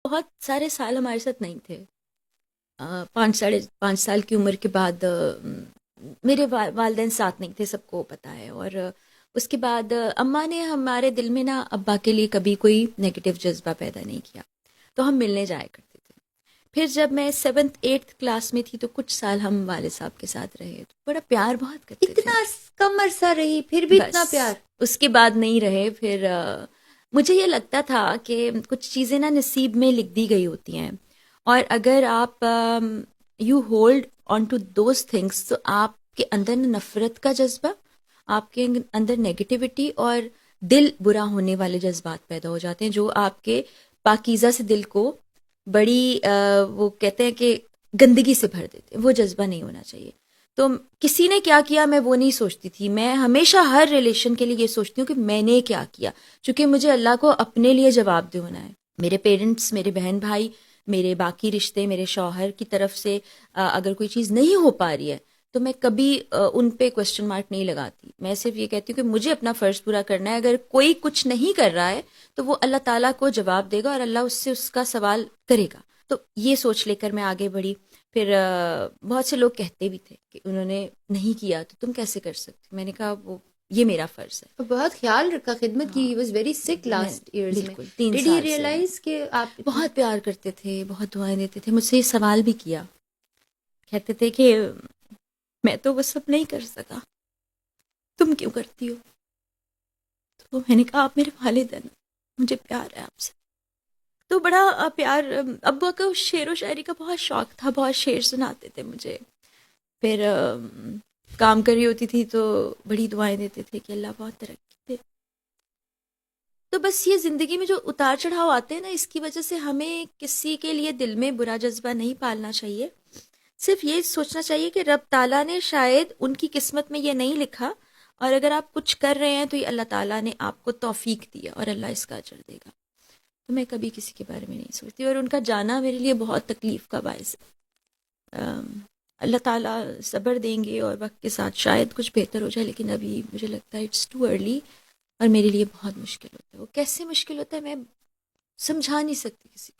بہت سارے سال ہمارے ساتھ نہیں تھے. 5 ساڑھے 5 سال کی عمر کے بعد میرے والدین ساتھ نہیں تھے، سب کو پتہ ہے. اور اس کے بعد اماں نے ہمارے دل میں نا ابا کے لیے کبھی کوئی نگیٹو جذبہ پیدا نہیں کیا، تو ہم ملنے جایا کرتے تھے. پھر جب میں 7th 8th کلاس میں تھی تو کچھ سال ہم والد صاحب کے ساتھ رہے، تو بڑا پیار بہت کرتے تھے. اتنا کم عرصہ رہی پھر بھی بس اتنا پیار؟ اس کے بعد نہیں رہے. پھر مجھے یہ لگتا تھا کہ کچھ چیزیں نا نصیب میں لکھ دی گئی ہوتی ہیں، اور اگر آپ you hold on to those things تو آپ کے اندر نفرت کا جذبہ، آپ کے اندر نیگیٹیوٹی اور دل برا ہونے والے جذبات پیدا ہو جاتے ہیں، جو آپ کے پاکیزہ سے دل کو بڑی وہ کہتے ہیں کہ گندگی سے بھر دیتے ہیں. وہ جذبہ نہیں ہونا چاہیے. تو کسی نے کیا کیا میں وہ نہیں سوچتی تھی. میں ہمیشہ ہر ریلیشن کے لیے یہ سوچتی ہوں کہ میں نے کیا کیا، چونکہ مجھے اللہ کو اپنے لیے جواب دہ ہونا ہے. میرے پیرنٹس، میرے بہن بھائی، میرے باقی رشتے، میرے شوہر کی طرف سے اگر کوئی چیز نہیں ہو پا رہی ہے تو میں کبھی ان پہ کوشچن مارک نہیں لگاتی. میں صرف یہ کہتی ہوں کہ مجھے اپنا فرض پورا کرنا ہے. اگر کوئی کچھ نہیں کر رہا ہے تو وہ اللہ تعالیٰ کو جواب دے گا اور اللہ اس سے اس کا سوال کرے گا. تو یہ سوچ لے کر میں آگے بڑھی. پھر بہت سے لوگ کہتے بھی تھے کہ انہوں نے نہیں کیا تو تم کیسے کر سکتے. میں نے کہا وہ یہ میرا فرض ہے. بہت خیال رکھا خدمت کی. ہاں ہی واز ویری سک لاسٹ ایئرز میں. بالکل 3 ڈیڈ ہی سال سے ریئلائز کہ آپ بہت پیار کرتے تھے، بہت دعائیں دیتے تھے. مجھ سے یہ سوال بھی کیا، کہتے تھے کہ میں تو وہ سب نہیں کر سکا، تم کیوں کرتی ہو؟ تو میں نے کہا آپ میرے والد ہیں، مجھے پیار ہے آپ سے. تو بڑا پیار. ابا کا شعر و شاعری کا بہت شوق تھا، بہت شعر سناتے تھے مجھے. پھر کام کر رہی ہوتی تھی تو بڑی دعائیں دیتے تھے کہ اللہ بہت ترقی دے. تو بس یہ زندگی میں جو اتار چڑھاؤ آتے ہیں نا، اس کی وجہ سے ہمیں کسی کے لیے دل میں برا جذبہ نہیں پالنا چاہیے. صرف یہ سوچنا چاہیے کہ رب تعالیٰ نے شاید ان کی قسمت میں یہ نہیں لکھا، اور اگر آپ کچھ کر رہے ہیں تو یہ اللہ تعالیٰ نے آپ کو توفیق دیا اور اللہ اس کا اجر دے گا. تو میں کبھی کسی کے بارے میں نہیں سوچتی، اور ان کا جانا میرے لیے بہت تکلیف کا باعث ہے. اللہ تعالیٰ صبر دیں گے اور وقت کے ساتھ شاید کچھ بہتر ہو جائے، لیکن ابھی مجھے لگتا ہے اٹس ٹو ارلی، اور میرے لیے بہت مشکل ہوتا ہے. وہ کیسے مشکل ہوتا ہے میں سمجھا نہیں سکتی کسی کو.